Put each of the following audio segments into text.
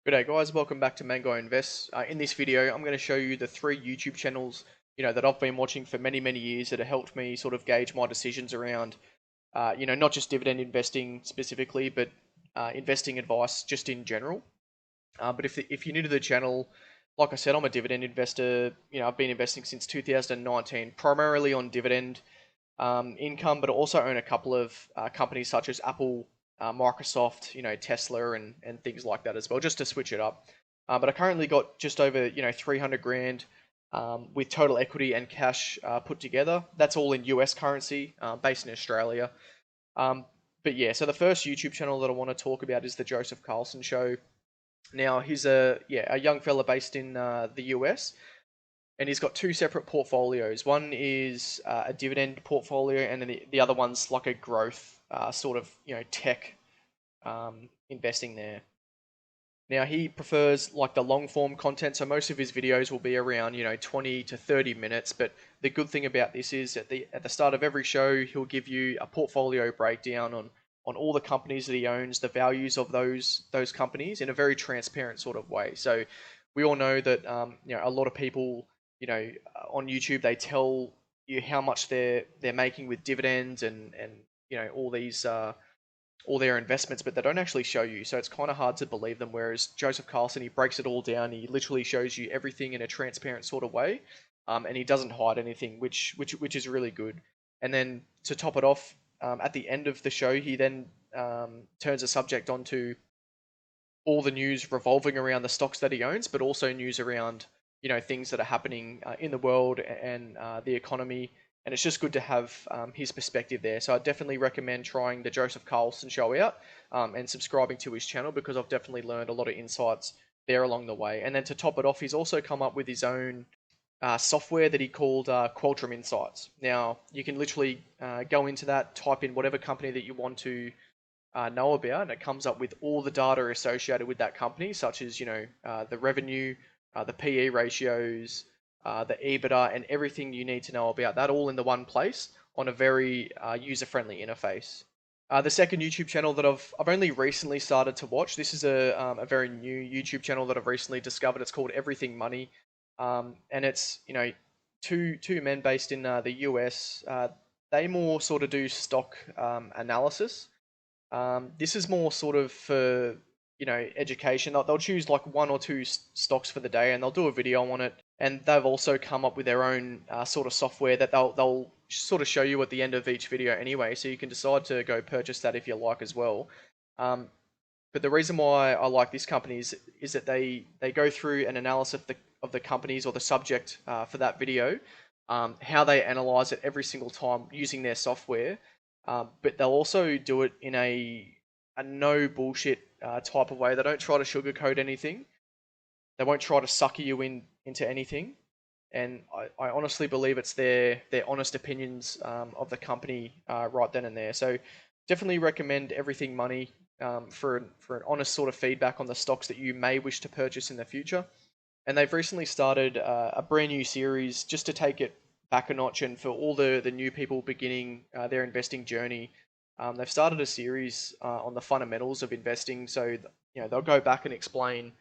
G'day guys, welcome back to Mango Invest. In this video, I'm going to show you the three YouTube channels, that I've been watching for many years that have helped me sort of gauge my decisions around, not just dividend investing specifically, but investing advice just in general. But if you're new to the channel, like I said, I'm a dividend investor. I've been investing since 2019, primarily on dividend income, but I also own a couple of companies such as Apple, Microsoft, Tesla, and things like that as well, just to switch it up. But I currently got just over 300 grand with total equity and cash put together. That's all in US currency, based in Australia. Um, but yeah, so the first YouTube channel that I want to talk about is the Joseph Carlson Show. Now he's a young fella based in the US, and he's got two separate portfolios. One is a dividend portfolio, and then the other one's like a growth sort of tech investing there. Now he prefers like the long form content, so most of his videos will be around 20 to 30 minutes. But the good thing about this is at the start of every show he'll give you a portfolio breakdown on all the companies that he owns, the values of those companies in a very transparent sort of way. So we all know that a lot of people on YouTube they tell you how much they're making with dividends and all their investments, but they don't actually show you. So it's kind of hard to believe them. Whereas Joseph Carlson, he breaks it all down. He literally shows you everything in a transparent sort of way, and he doesn't hide anything, which is really good. And then to top it off, at the end of the show, he then turns the subject onto all the news revolving around the stocks that he owns, but also news around things that are happening in the world and the economy. And it's just good to have his perspective there. So I definitely recommend trying the Joseph Carlson Show out and subscribing to his channel, because I've definitely learned a lot of insights there along the way. And then to top it off, he's also come up with his own software that he called Qualtrim Insights. Now you can literally go into that, type in whatever company that you want to know about, and it comes up with all the data associated with that company, such as the revenue, the PE ratios, the EBITDA, and everything you need to know about that, all in the one place on a very user-friendly interface. The second YouTube channel that I've only recently started to watch. This is a very new YouTube channel that I've recently discovered. It's called Everything Money, and it's two men based in the US. They more sort of do stock analysis. This is more sort of for education. They'll choose like one or two stocks for the day, and they'll do a video on it. And they've also come up with their own sort of software that they'll sort of show you at the end of each video anyway, so you can decide to go purchase that if you like as well. But the reason why I like this company is that they go through an analysis of the companies or the subject for that video, how they analyze it every single time using their software. But they'll also do it in a no bullshit type of way. They don't try to sugarcoat anything. They won't try to sucker you into anything. And I honestly believe it's their honest opinions of the company right then and there. So definitely recommend Everything Money for an honest sort of feedback on the stocks that you may wish to purchase in the future. And they've recently started a brand new series just to take it back a notch, and for all the new people beginning their investing journey. They've started a series on the fundamentals of investing. So they'll go back and explain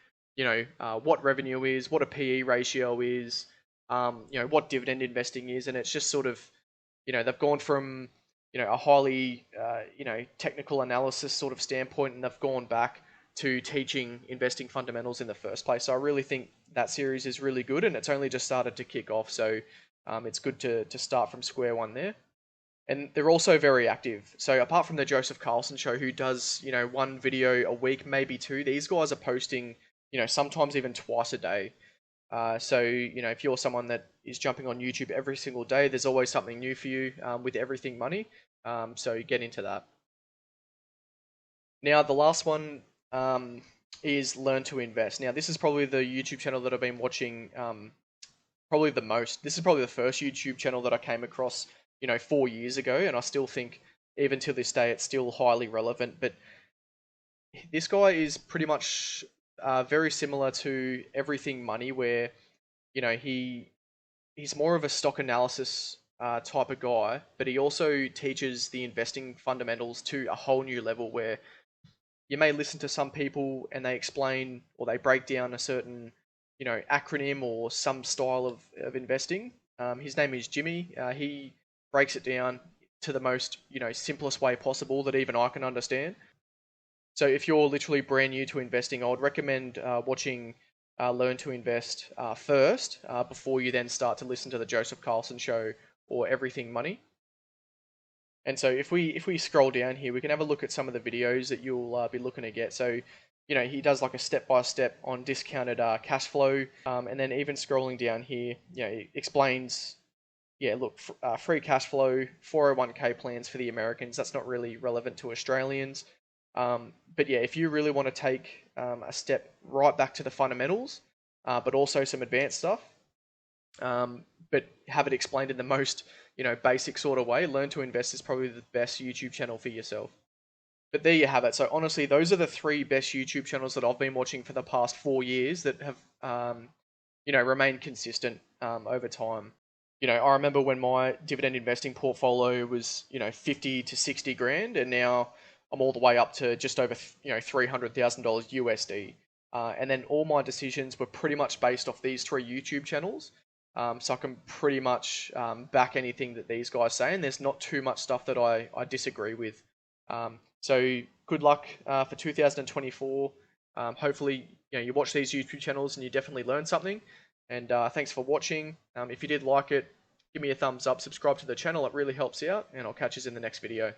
what revenue is, what a PE ratio is, what dividend investing is, and it's just sort of they've gone from a highly technical analysis sort of standpoint, and they've gone back to teaching investing fundamentals in the first place. So I really think that series is really good, and it's only just started to kick off. So it's good to start from square one there. And they're also very active. So apart from the Joseph Carlson Show, who does one video a week, maybe two, these guys are posting sometimes even twice a day. So if you're someone that is jumping on YouTube every single day, there's always something new for you with Everything Money. So get into that. Now the last one is Learn to Invest. Now this is probably the YouTube channel that I've been watching probably the most. This is probably the first YouTube channel that I came across 4 years ago, and I still think even to this day it's still highly relevant. But this guy is pretty much very similar to Everything Money, where he's more of a stock analysis type of guy, but he also teaches the investing fundamentals to a whole new level, where you may listen to some people and they explain or they break down a certain, acronym or some style of investing. His name is Jimmy. He breaks it down to the most, simplest way possible that even I can understand. So if you're literally brand new to investing, I would recommend watching Learn to Invest first before you then start to listen to the Joseph Carlson show or Everything Money. And so if we scroll down here, we can have a look at some of the videos that you'll be looking to get. So, he does like a step by step on discounted cash flow, and then even scrolling down here, he explains, yeah, look, free cash flow, 401k plans for the Americans. That's not really relevant to Australians. But yeah, if you really want to take a step right back to the fundamentals, but also some advanced stuff, but have it explained in the most, basic sort of way, Learn to Invest is probably the best YouTube channel for yourself. But there you have it. So honestly, those are the three best YouTube channels that I've been watching for the past 4 years that have, remained consistent over time. I remember when my dividend investing portfolio was, 50 to 60 grand, and now I'm all the way up to just over, $300,000 USD. And then all my decisions were pretty much based off these three YouTube channels. So I can pretty much back anything that these guys say, and there's not too much stuff that I disagree with. So good luck for 2024. Hopefully, you watch these YouTube channels and you definitely learn something. And thanks for watching. If you did like it, give me a thumbs up, subscribe to the channel. It really helps out, and I'll catch you in the next video.